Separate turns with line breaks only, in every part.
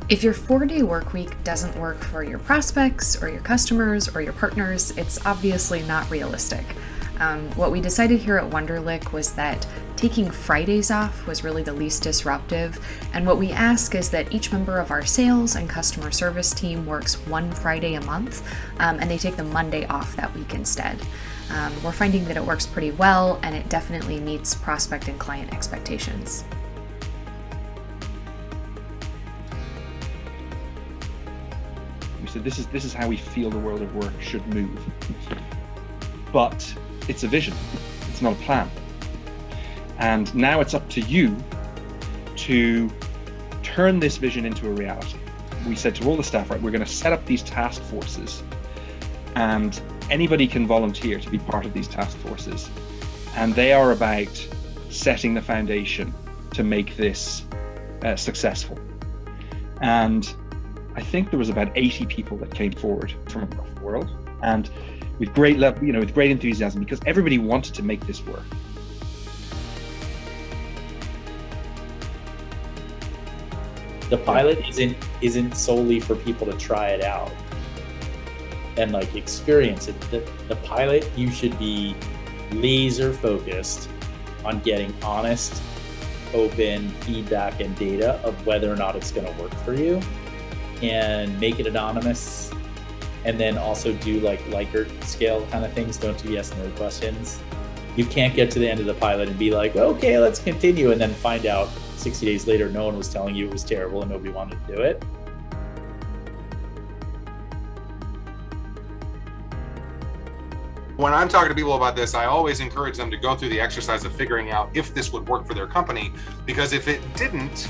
If your 4-day work week doesn't work for your prospects or your customers or your partners, it's obviously not realistic. What we decided here at Wonderlic was that taking Fridays off was really the least disruptive, and what we ask is that each member of our sales and customer service team works one Friday a month, and they take the Monday off that week instead. We're finding that it works pretty well, and it definitely meets prospect and client expectations.
We said this is how we feel the world of work should move. But it's a vision, it's not a plan. And now it's up to you to turn this vision into a reality. We said to all the staff, right, we're going to set up these task forces, and anybody can volunteer to be part of these task forces. And they are about setting the foundation to make this successful. And I think there was about 80 people that came forward from across the world, and with great love, with great enthusiasm, because everybody wanted to make this work.
The pilot isn't solely for people to try it out and experience it. The pilot, you should be laser focused on getting honest, open feedback and data of whether or not it's going to work for you, and make it anonymous. And then also do Likert scale kind of things. Don't do yes, no questions. You can't get to the end of the pilot and be like, okay, let's continue, and then find out 60 days later no one was telling you it was terrible and nobody wanted to do it.
When I'm talking to people about this, I always encourage them to go through the exercise of figuring out if this would work for their company, because if it didn't,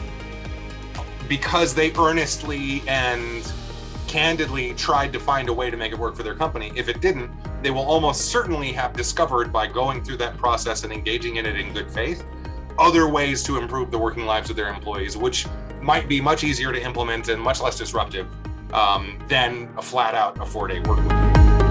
because they earnestly and candidly tried to find a way to make it work for their company, if it didn't, they will almost certainly have discovered, by going through that process and engaging in it in good faith, other ways to improve the working lives of their employees, which might be much easier to implement and much less disruptive than a flat out 4-day work week.